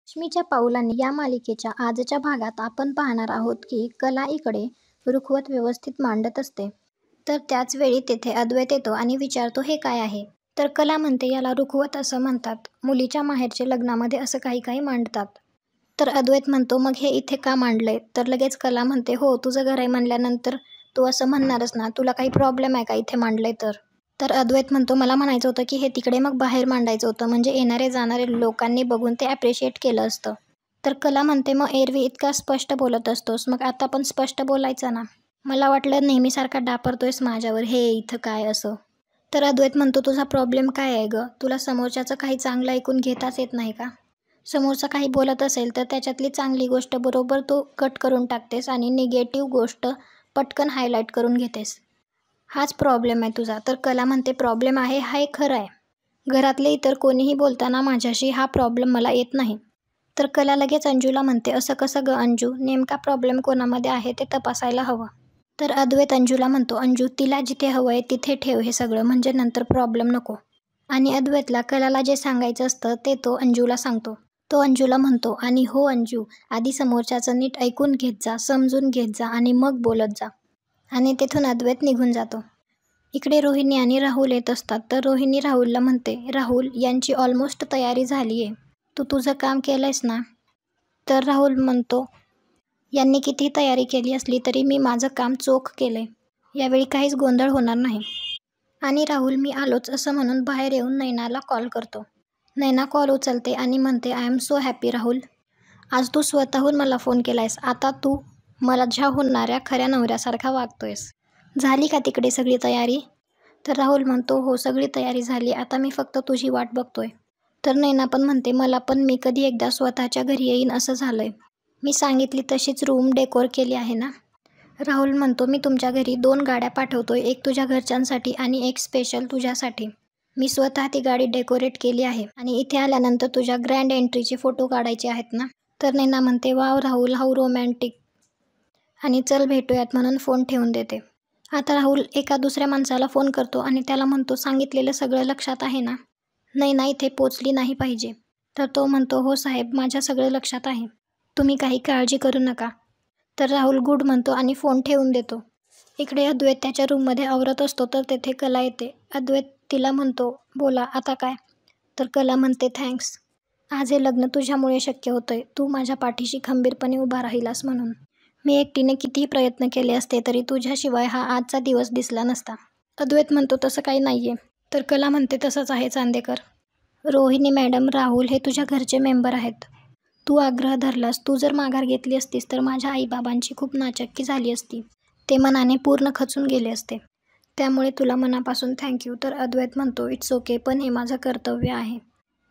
रश्मीच्या पाऊलांनी या मालिकेच्या आजच्या भागात आपण पाहणार आहोत की कला इकडे रुखवत व्यवस्थित मांडत असते, तर त्याच वेळी तेथे अद्वैत येतो आणि विचारतो हे काय आहे. तर कला म्हणते याला रुखवत असं म्हणतात. मुलीच्या माहेरचे लग्नामध्ये असं काही काही मांडतात. तर अद्वैत म्हणतो मग हे इथे का मांडलंय. तर लगेच कला म्हणते हो तुझं घर आहे म्हणल्यानंतर तू असं म्हणणारच ना, तुला काही प्रॉब्लेम आहे का इथे मांडलंय तर. तर अद्वैत म्हणतो मला म्हणायचं होतं की हे तिकडे मग बाहेर मांडायचं होतं, म्हणजे येणारे जाणारे लोकांनी बघून ते ॲप्रिशिएट केलं असतं. तर कला म्हणते मग एरवी इतका स्पष्ट बोलत असतोस, मग आता पण स्पष्ट बोलायचं ना. मला वाटलं नेहमीसारखा डापरतोयस माझ्यावर, हे इथं काय असं. तर अद्वैत म्हणतो तुझा प्रॉब्लेम काय आहे गं, तुला समोरच्याचं काही चांगलं ऐकून घेताच येत नाही का. समोरचा काही बोलत असेल तर त्याच्यातली चांगली गोष्ट बरोबर तू कट करून टाकतेस आणि निगेटिव्ह गोष्ट पटकन हायलाईट करून घेतेस. हाच प्रॉब्लेम आहे तुझा. तर कला म्हणते प्रॉब्लेम आहे हे खरं आहे, घरातले इतर कोणीही बोलताना माझ्याशी हा प्रॉब्लेम मला येत नाही. तर कला लगेच अंजूला म्हणते असं कसं गं अंजू, नेमका प्रॉब्लेम कोणामध्ये आहे ते तपासायला हवं. तर अद्वैत अंजूला म्हणतो अंजू तिला जिथे हवं आहे तिथे ठेव हे सगळं, म्हणजे नंतर प्रॉब्लेम नको. आणि अद्वैतला कलाला जे सांगायचं असतं ते तो अंजूला सांगतो. तो अंजूला म्हणतो आणि हो अंजू, आधी समोरच्याचं नीट ऐकून घेत जा, समजून घेत जा आणि मग बोलत जा. आणि तेथून अद्वैत निघून जातो. इकडे रोहिणी आणि राहुल येत असतात. तर रोहिणी राहुलला म्हणते राहुल यांची ऑलमोस्ट तयारी झाली आहे, तू तुझं काम केलंयस ना. तर राहुल म्हणतो यांनी किती तयारी केली असली तरी मी माझं काम चोख केलंय, यावेळी काहीच गोंधळ होणार नाही. आणि राहुल मी आलोच असं म्हणून बाहेर येऊन नैनाला कॉल करतो. नैना कॉल उचलते आणि म्हणते I am so happy Rahul, आज तू स्वतःहून मला फोन केलायस, आता तू माझ्या होणाऱ्या खऱ्या नवऱ्यासारखा वागतोयस. झाली का तिकडे सगळी तयारी. तर राहुल म्हणतो हो सगळी तयारी झाली, आता मी फक्त तुझी वाट बघतोय. तर नैना पण म्हणते मला पण मी कधी एकदा स्वतःच्या घरी येईन असं झालंय, मी सांगितली तशीच रूम डेकोर केली आहे ना. राहुल म्हणतो मी तुमच्या घरी 2 गाड्या पाठवतोय, एक तुझ्या घरच्यांसाठी आणि एक स्पेशल तुझ्यासाठी. मी स्वतः ती गाडी डेकोरेट केली आहे आणि इथे आल्यानंतर तुझ्या ग्रँड एंट्रीचे फोटो काढायचे आहेत ना. तर नैना म्हणते वाव राहुल हाऊ रोमॅन्टिक, आणि चल भेटूयात म्हणून फोन ठेवून देते. आता राहुल एका दुसऱ्या माणसाला फोन करतो आणि त्याला म्हणतो सांगितलेलं सगळं लक्षात आहे ना, नैना इथे पोचली नाही पाहिजे. तर तो म्हणतो हो साहेब माझ्या सगळं लक्षात आहे, तुम्ही काही काळजी करू नका. तर राहुल गुड म्हणतो आणि फोन ठेवून देतो. इकडे अद्वैत त्याच्या रूममध्ये आवरत असतो तर तेथे कला येते. अद्वैत तिला म्हणतो बोला आता काय. तर कला म्हणते थँक्स, आज हे लग्न तुझ्यामुळे शक्य होतंय, तू माझ्या पाठीशी खंबीरपणे उभा राहिलास म्हणून. मी एकटीने कितीही प्रयत्न केले असते तरी तुझ्याशिवाय हा आजचा दिवस दिसला नसता. अद्वैत म्हणतो तसं काही नाहीये. तर कला म्हणते तसंच आहे चांदेकर. रोहिणी मॅडम राहुल हे तुझ्या घरचे मेंबर आहेत, तू आग्रह धरलास, तू जर माघार घेतली असतीस तर माझ्या आईबाबांची खूप नाचक्की झाली असती, ते मनाने पूर्ण खचून गेले असते, त्यामुळे तुला मनापासून थँक्यू. तर अद्वैत म्हणतो इट्स ओके, पण हे माझं कर्तव्य आहे.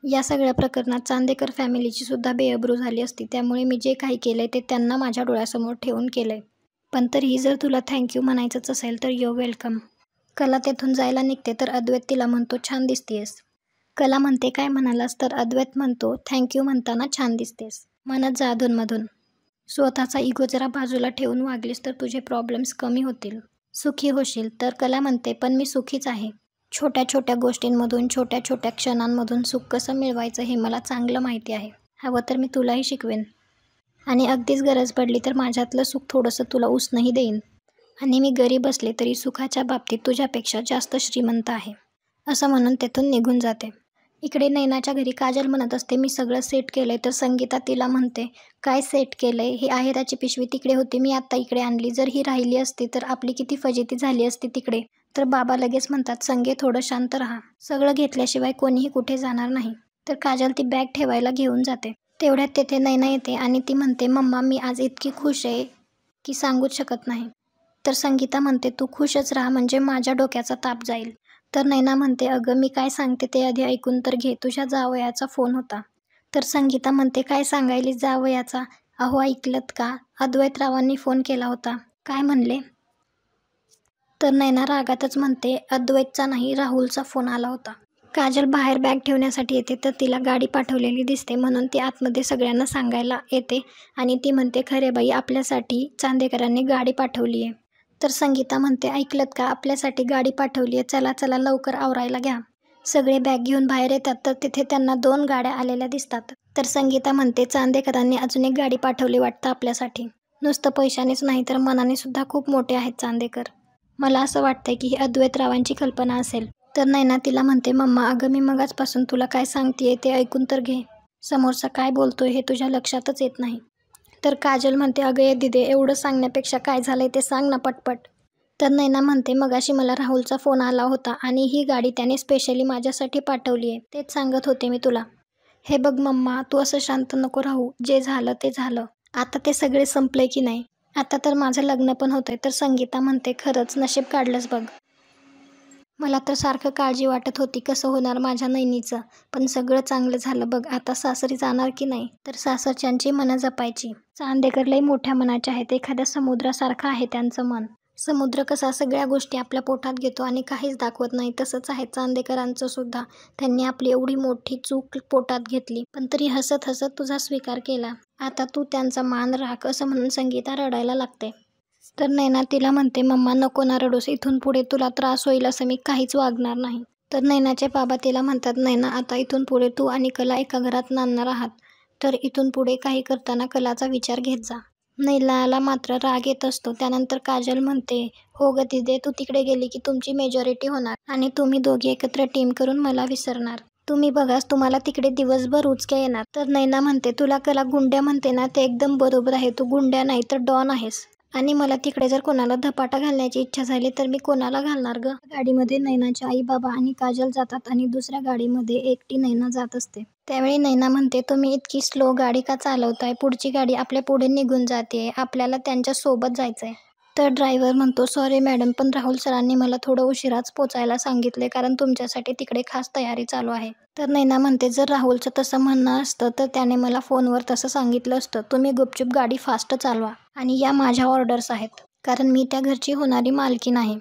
या सगळ्या प्रकरणात चांदेकर फॅमिलीची सुद्धा बेअब्रू झाली असती, त्यामुळे मी जे काही केलंय ते त्यांना माझ्या डोळ्यासमोर ठेवून केलंय, पण तरीही जर तुला थँक्यू म्हणायचंच असेल तर यू वेलकम. कला तेथून जायला निघते तर अद्वैत तिला म्हणतो छान दिसतेस. कला म्हणते काय म्हणालास. तर अद्वैत म्हणतो थँक्यू म्हणताना छान दिसतेस म्हणत जा अधूनमधून. स्वतःचा इगो जरा बाजूला ठेवून वागलीस तर तुझे प्रॉब्लेम्स कमी होतील, सुखी होशील. तर कला म्हणते पण मी सुखीच आहे, छोट्या छोट्या गोष्टींमधून छोट्या छोट्या क्षणांमधून सुख कसं मिळवायचं हे मला चांगलं माहिती आहे, हवं तर मी तुलाही शिकवेन, आणि अगदीच गरज पडली तर माझ्यातलं सुख थोडंसं तुला उसनंही देईन, आणि मी गरीब असले तरी सुखाच्या बाबतीत तुझ्यापेक्षा जास्त श्रीमंत आहे, असं म्हणून तेथून निघून जाते. इकडे नैनाच्या घरी काजल म्हणत असते मी सगळं सेट केलंय. तर संगीता तिला म्हणते काय सेट केलंय, ही आहेराची पिशवी तिकडे होती, मी आत्ता इकडे आणली, जर ही राहिली असती तर आपली किती फजिती झाली असती तिकडे. तर बाबा लगेच म्हणतात संगे थोडं शांत राहा, सगळं घेतल्याशिवाय कोणीही कुठे जाणार नाही. तर काजल ती बॅग ठेवायला घेऊन जाते. तेवढ्यात तेथे नैना येते आणि ती म्हणते मम्मा मी आज इतकी खुश आहे की सांगूच शकत नाही. तर संगीता म्हणते तू खुशच राहा, म्हणजे माझ्या डोक्याचा ताप जाईल. तर नैना म्हणते अगं मी काय सांगते ते आधी ऐकून तर घे, तुझ्या जावयाचा फोन होता. तर संगीता म्हणते काय सांगायली जावयाचा, अहो ऐकलत का, अद्वैतरावांनी फोन केला होता, काय म्हणले. तर नैना रागातच म्हणते अद्वैतचा नाही राहुलचा फोन आला होता. काजल बाहेर बॅग ठेवण्यासाठी येते तर तिला गाडी पाठवलेली दिसते, म्हणून ती आतमध्ये सगळ्यांना सांगायला येते आणि ती म्हणते खरे बाई आपल्यासाठी चांदेकरांनी गाडी पाठवली आहे. तर संगीता म्हणते ऐकलत का, आपल्यासाठी गाडी पाठवली आहे, चला चला लवकर आवरायला घ्या. सगळे बॅग घेऊन बाहेर येतात तर तिथे त्यांना 2 गाड्या आलेल्या दिसतात. तर संगीता म्हणते चांदेकरांनी अजून एक गाडी पाठवली वाटतं आपल्यासाठी. नुसतं पैशानेच नाही तर मनाने सुद्धा खूप मोठे आहेत चांदेकर. मला असं वाटतंय की ही अद्वैतरावांची कल्पना असेल. तर नैना तिला म्हणते मम्मा अगं मी मगाचपासून तुला काय सांगतेय ते ऐकून तर घे. समोरचा काय बोलतोय हे तुझ्या लक्षातच येत नाही. तर काजल म्हणते अगं ये दिदे एवढं सांगण्यापेक्षा काय झालंय ते सांग ना पटपट. तर नैना म्हणते मगाशी मला राहुलचा फोन आला होता आणि ही गाडी त्याने स्पेशली माझ्यासाठी पाठवली आहे. तेच सांगत होते मी तुला. हे बघ मम्मा तू असं शांत नको राहू. जे झालं ते झालं. आता ते सगळे संपले की नाही. आता तर माझं लग्न पण होतंय. तर संगीता म्हणते खरंच नशीब काढलंस बघ. मला तर सारखं काळजी वाटत होती कसं होणार माझ्या नैनीचं. पण सगळं चांगलं झालं बघ. आता सासरी जाणार की नाही. तर सासरच्यांची मनं जपायची. चांदेकर लई मोठ्या मनाचे आहेत. एखाद्या समुद्रासारखं आहे त्यांचं मन. समुद्र कसा सगळ्या गोष्टी आपल्या पोटात घेतो आणि काहीच दाखवत नाही तसंच आहे चांदेकरांचं सुद्धा. त्यांनी आपली एवढी मोठी चूक पोटात घेतली पण तरी हसत हसत तुझा स्वीकार केला. आता तू त्यांचा मान राख असं म्हणून संगीता रडायला लागते. तर नैना तिला म्हणते मम्मा नको ना रडूस. इथून पुढे तुला त्रास होईल असं मी काहीच वागणार नाही. तर नैनाचे बाबा तिला म्हणतात नैना आता इथून पुढे तू आणि कला एका घरात नांदणार आहात. तर इथून पुढे काही करताना कलाचा विचार घेत जा. नैनाला मात्र राग येत असतो. त्यानंतर काजल म्हणते हो ग दिदे तू तिकडे गेली की तुमची मेजॉरिटी होणार आणि तुम्ही दोघी एकत्र टीम करून मला विसरणार. तुम्ही बघाच तुम्हाला तिकडे दिवसभर उचक्या येणार. तर नैना म्हणते तुला कला गुंड्या म्हणते ना ते एकदम बरोबर आहे. तू गुंड्या नाही तर डॉन आहेस. आणि मला तिकडे जर कोणाला धपाटा घालण्याची इच्छा झाली तर मी कोणाला घालणार ग. गाडीमध्ये नैनाचे आई बाबा आणि काजल जातात आणि दुसऱ्या गाडीमध्ये एकटी नैना जात असते. त्यावेळी नैना म्हणते तुम्ही इतकी स्लो गाडी का चालवताय. पुढची गाडी आपल्या पुढे निघून जाते. आपल्याला त्यांच्या सोबत जायचंय. तर ड्रायव्हर म्हणतो सॉरी मॅडम पण राहुल सरांनी मला थोडं उशिराच पोचायला सांगितले कारण तुमच्यासाठी तिकडे खास तयारी चालू आहे. तर नैना म्हणते जर राहुलचं तसं म्हणणं असतं तर त्याने मला फोनवर तसं सांगितलं असतं. तुम्ही गुपचूप गाडी फास्ट चालवा आणि या माझ्या ऑर्डर्स आहेत कारण मी त्या घरची होणारी मालकीण आहे.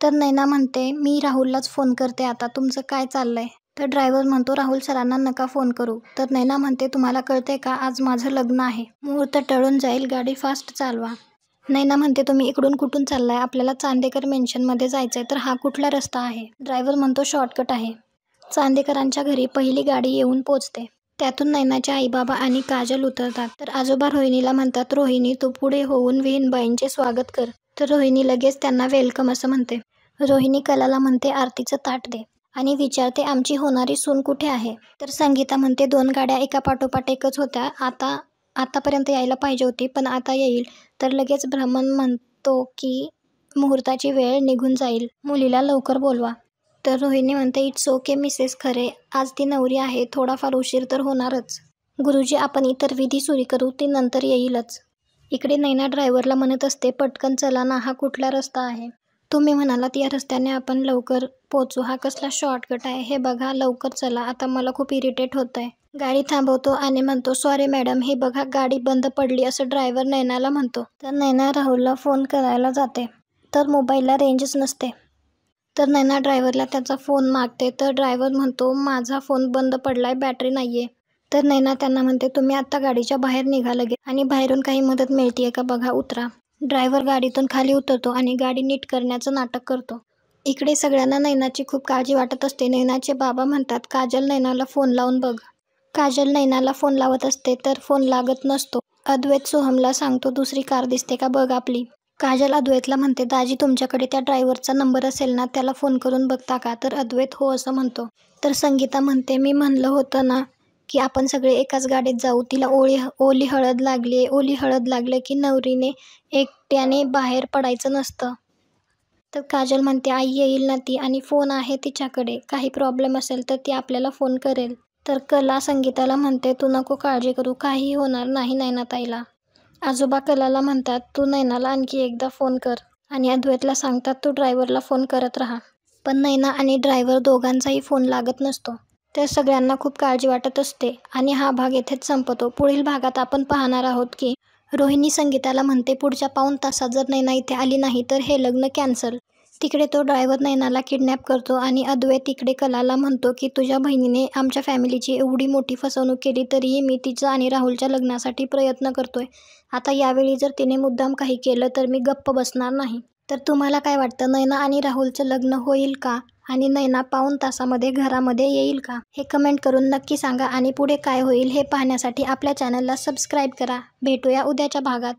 तर नैना म्हणते मी राहुललाच फोन करते आता तुमचं काय चाललंय. तर ड्रायव्हर म्हणतो राहुल सरांना नका फोन करू. तर नैना म्हणते तुम्हाला कळते का आज माझं लग्न आहे. मुहूर्त टळून जाईल गाडी फास्ट चालवा. नैना म्हणते तुम्ही इकडून कुठून चाललाय. आपल्याला चांदेकर मेन्शनमध्ये जायचंय तर हा कुठला रस्ता आहे. ड्रायव्हर म्हणतो शॉर्टकट आहे. चांदेकरांच्या घरी पहिली गाडी येऊन पोचते. त्यातून नैनाचे आई बाबा आणि काजल उतरतात. तर आजोबा रोहिणीला म्हणतात रोहिणी तू पुढे होऊन विहीणबाईंचे स्वागत कर. तर रोहिणी लगेच त्यांना वेलकम असं म्हणते. रोहिणी कलाला म्हणते आरतीचं ताट दे आणि विचारते आमची होणारी सून कुठे आहे. तर संगीता म्हणते 2 गाड्या एका पाठोपाठ एकच होत्या. आतापर्यंत यायला पाहिजे होती पण आता येईल. तर लगेच ब्राह्मण म्हणतो की मुहूर्ताची वेळ निघून जाईल. मुलीला लवकर बोलवा. तर रोहिणी म्हणते इट्स ओके मिसेस खरे. आज ती नवरी आहे. थोडाफार उशीर तर होणारच. गुरुजी आपण इतर विधी सुरू करू ती नंतर येईलच. इकडे नैना ड्रायव्हरला म्हणत असते पटकन चला ना हा कुठला रस्ता आहे. तुम्ही म्हणालात या रस्त्याने आपण लवकर पोचू. हा कसला शॉर्टकट आहे. हे बघा लवकर चला. आता मला खूप इरिटेट होतंय. गाडी थांबवतो आणि म्हणतो सॉरी मॅडम हे बघा गाडी बंद पडली असं ड्रायव्हर नैनाला म्हणतो. तर नैना राहुलला फोन करायला जाते तर मोबाईलला रेंजच नसते. तर नैना ड्रायव्हरला त्याचा फोन मागते. तर ड्रायव्हर म्हणतो माझा फोन बंद पडलाय बॅटरी नाहीये. तर नैना त्यांना म्हणते तुम्ही आत्ता गाडीच्या बाहेर निघा लगेच आणि बाहेरून काही मदत मिळतीये का बघा उतरा. ड्रायव्हर गाडीतून खाली उतरतो आणि गाडी नीट करण्याचं नाटक करतो. इकडे सगळ्यांना नैनाची खूप काळजी वाटत असते. नैनाचे बाबा म्हणतात काजल नैनाला फोन लावून बघ. काजल नैनाला फोन लावत असते तर फोन लागत नसतो. अद्वैत सोहमला सांगतो दुसरी कार दिसते का बघ आपली. काजल अद्वैतला म्हणते दाजी तुमच्याकडे त्या ड्रायव्हरचा नंबर असेल ना त्याला फोन करून बघता का. तर अद्वैत हो असं म्हणतो. तर संगीता म्हणते मी म्हणलं होतं ना की आपण सगळे एकाच गाडीत जाऊ. तिला ओली हळद लागले की नवरीने एकट्याने बाहेर पडायचं नसतं. तर काजल म्हणते आई येईल ना ती आणि फोन आहे तिच्याकडे. काही प्रॉब्लेम असेल तर ती आपल्याला फोन करेल. तर कला संगीताला म्हणते तू नको काळजी करू काही होणार नाही नैनाताईला. आजोबा कलाला म्हणतात तू नैनाला आणखी एकदा फोन कर आणि अद्वैतला सांगतात तू ड्रायव्हरला फोन करत राहा. पण नैना आणि ड्रायव्हर दोघांचाही फोन लागत नसतो. त्या सगळ्यांना खूप काळजी वाटत असते आणि हा भाग येथेच संपतो. पुढील भागात आपण पाहणार आहोत की रोहिणी संगीताला म्हणते पुढच्या पाऊण तासात जर नैना इथे आली नाही तर हे लग्न कॅन्सल. तिकडे तो ड्रायव्हर नैनाला किडनॅप करतो आणि अद्वैत इकडे कलाला म्हणतो की तुझ्या बहिणीने आमच्या फॅमिलीची एवढी मोठी फसवणूक केली तरीही मी तिचं आणि राहुलच्या लग्नासाठी प्रयत्न करतोय. आता यावेळी जर तिने मुद्दाम काही केलं तर मी गप्प बसणार नाही. तर तुम्हाला काय वाटतं नैना आणि राहुलचं लग्न होईल का आणि नैना पाऊण तासामध्ये घरामध्ये येईल का? हे कमेंट करून नक्की सांगा आणि पुढे काय होईल हे पाहण्यासाठी आपल्या चॅनलला सबस्क्राईब करा. भेटूया उद्याच्या भागात.